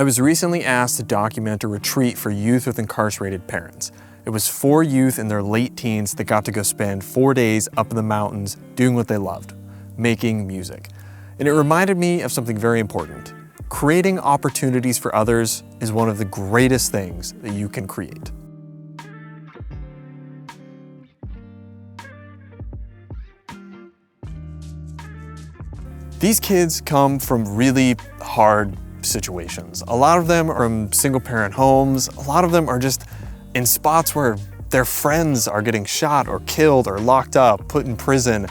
I was recently asked to document a retreat for youth with incarcerated parents. It was 4 youth in their late teens that got to go spend 4 days up in the mountains doing what they loved, making music. And it reminded me of something very important. Creating opportunities for others is one of the greatest things that you can create. These kids come from really hard situations. A lot of them are from single-parent homes. A lot of them are just in spots where their friends are getting shot or killed or locked up, put in prison.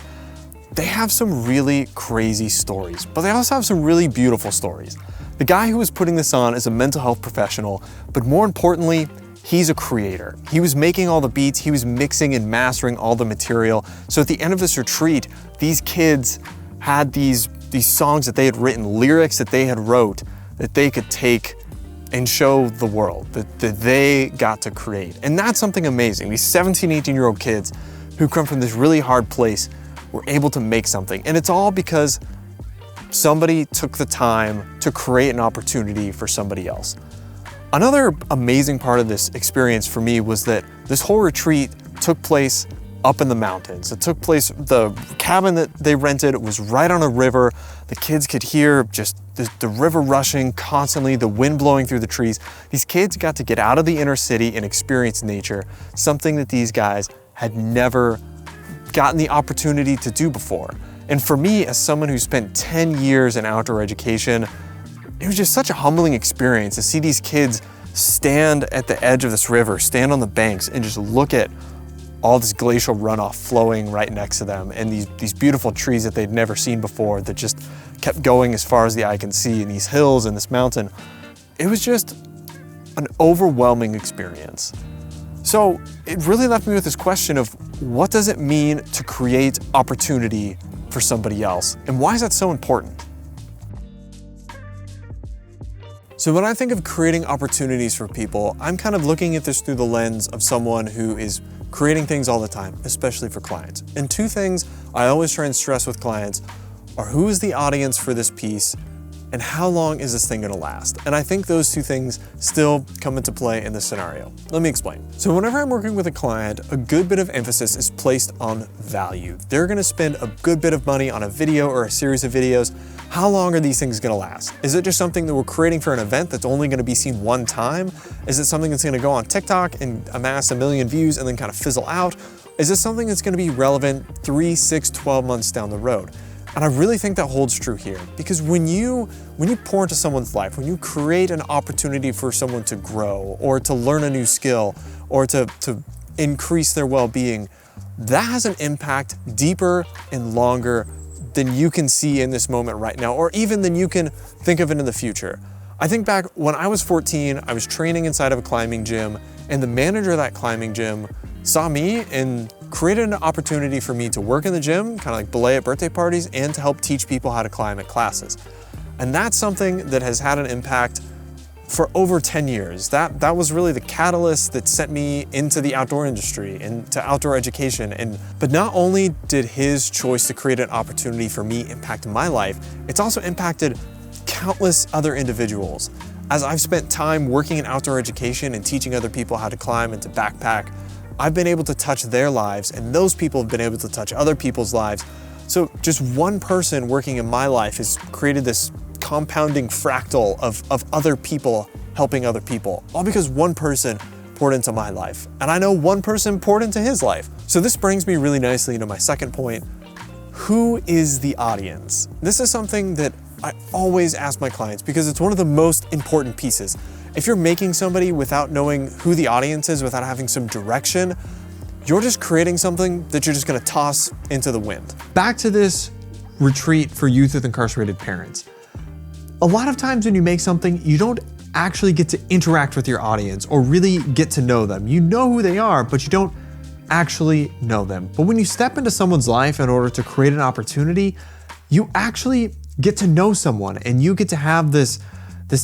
They have some really crazy stories, but they also have some really beautiful stories. The guy who was putting this on is a mental health professional, but more importantly, he's a creator. He was making all the beats, he was mixing and mastering all the material. So at the end of this retreat, these kids had these songs that they had written, lyrics that they had wrote, that they could take and show the world, that they got to create. And that's something amazing. These 17, 18-year-old kids who come from this really hard place were able to make something. And it's all because somebody took the time to create an opportunity for somebody else. Another amazing part of this experience for me was that this whole retreat took place up in the mountains. It took place, the cabin that they rented was right on a river. The kids could hear just the river rushing constantly, the wind blowing through the trees. These kids got to get out of the inner city and experience nature, something that these guys had never gotten the opportunity to do before. And for me, as someone who spent 10 years in outdoor education, it was just such a humbling experience to see these kids stand at the edge of this river, stand on the banks and just look at all this glacial runoff flowing right next to them and these beautiful trees that they'd never seen before that just kept going as far as the eye can see, and these hills and this mountain. It was just an overwhelming experience. So it really left me with this question of what does it mean to create opportunity for somebody else, and why is that so important? So when I think of creating opportunities for people, I'm kind of looking at this through the lens of someone who is creating things all the time, especially for clients. And two things I always try and stress with clients are who is the audience for this piece and how long is this thing gonna last? And I think those two things still come into play in this scenario. Let me explain. So whenever I'm working with a client, a good bit of emphasis is placed on value. They're gonna spend a good bit of money on a video or a series of videos. How long are these things gonna last? Is it just something that we're creating for an event that's only gonna be seen one time? Is it something that's gonna go on TikTok and amass 1 million views and then kind of fizzle out? Is this something that's gonna be relevant 3, 6, 12 months down the road? And I really think that holds true here, because when you pour into someone's life, when you create an opportunity for someone to grow or to learn a new skill or to increase their well-being, that has an impact deeper and longer than you can see in this moment right now, or even than you can think of it in the future. I think back when I was 14, I was training inside of a climbing gym, and the manager of that climbing gym saw me and created an opportunity for me to work in the gym, kind of like belay at birthday parties, and to help teach people how to climb at classes. And that's something that has had an impact for over 10 years. That was really the catalyst that sent me into the outdoor industry and to outdoor education. But not only did his choice to create an opportunity for me impact my life, it's also impacted countless other individuals. As I've spent time working in outdoor education and teaching other people how to climb and to backpack, I've been able to touch their lives, and those people have been able to touch other people's lives. So just one person working in my life has created this compounding fractal of other people helping other people, all because one person poured into my life. And I know one person poured into his life. So this brings me really nicely into my second point. Who is the audience? This is something that I always ask my clients because it's one of the most important pieces. If you're making somebody without knowing who the audience is, without having some direction, you're just creating something that you're just gonna toss into the wind. Back to this retreat for youth with incarcerated parents. A lot of times when you make something, you don't actually get to interact with your audience or really get to know them. You know who they are, but you don't actually know them. But when you step into someone's life in order to create an opportunity, you actually get to know someone and you get to have this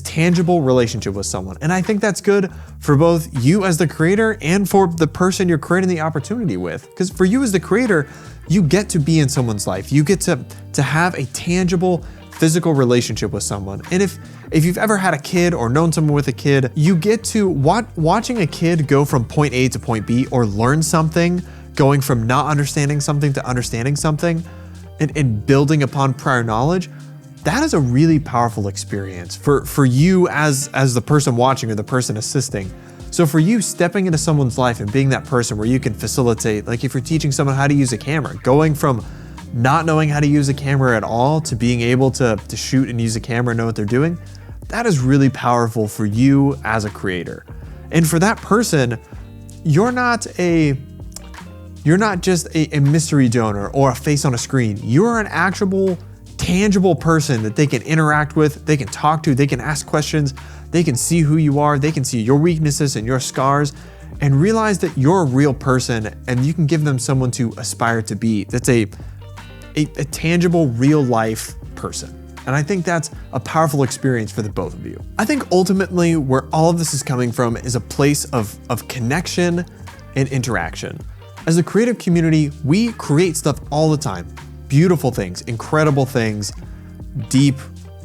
tangible relationship with someone. And I think that's good for both you as the creator and for the person you're creating the opportunity with. Because for you as the creator, you get to be in someone's life. You get to have a tangible physical relationship with someone. And if you've ever had a kid or known someone with a kid, you get to watching a kid go from point A to point B or learn something, going from not understanding something to understanding something and building upon prior knowledge. That is a really powerful experience for you as the person watching or the person assisting. So for you, stepping into someone's life and being that person where you can facilitate, like if you're teaching someone how to use a camera, going from not knowing how to use a camera at all to being able to shoot and use a camera and know what they're doing, that is really powerful for you as a creator. And for that person, you're not just a mystery donor or a face on a screen. You're an actual, tangible person that they can interact with, they can talk to, they can ask questions, they can see who you are, they can see your weaknesses and your scars, and realize that you're a real person and you can give them someone to aspire to be. That's a tangible, real life person. And I think that's a powerful experience for the both of you. I think ultimately where all of this is coming from is a place of connection and interaction. As a creative community, we create stuff all the time. Beautiful things, incredible things, deep,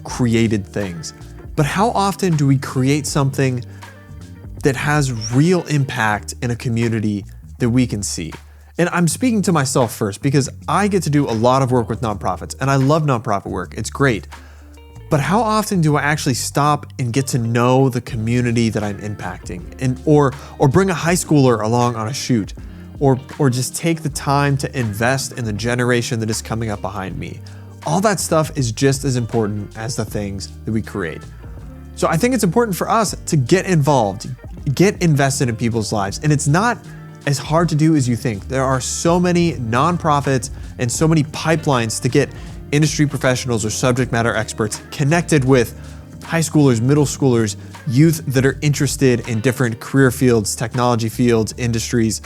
created things. But how often do we create something that has real impact in a community that we can see? And I'm speaking to myself first because I get to do a lot of work with nonprofits and I love nonprofit work, it's great. But how often do I actually stop and get to know the community that I'm impacting or bring a high schooler along on a shoot or just take the time to invest in the generation that is coming up behind me? All that stuff is just as important as the things that we create. So I think it's important for us to get involved, get invested in people's lives. And it's not as hard to do as you think. There are so many nonprofits and so many pipelines to get industry professionals or subject matter experts connected with high schoolers, middle schoolers, youth that are interested in different career fields, technology fields, industries.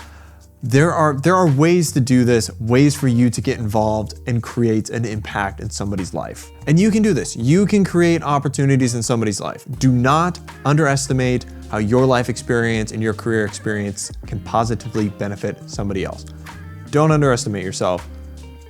There are ways to do this, ways for you to get involved and create an impact in somebody's life. And you can do this. You can create opportunities in somebody's life. Do not underestimate how your life experience and your career experience can positively benefit somebody else. Don't underestimate yourself.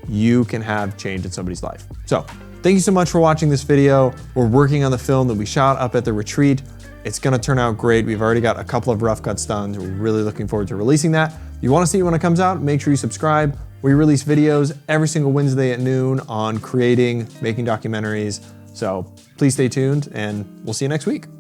You can have change in somebody's life. So thank you so much for watching this video. We're working on the film that we shot up at the retreat. It's gonna turn out great. We've already got a couple of rough cuts done. We're really looking forward to releasing that. If you wanna see it when it comes out, make sure you subscribe. We release videos every single Wednesday at noon on creating, making documentaries. So please stay tuned and we'll see you next week.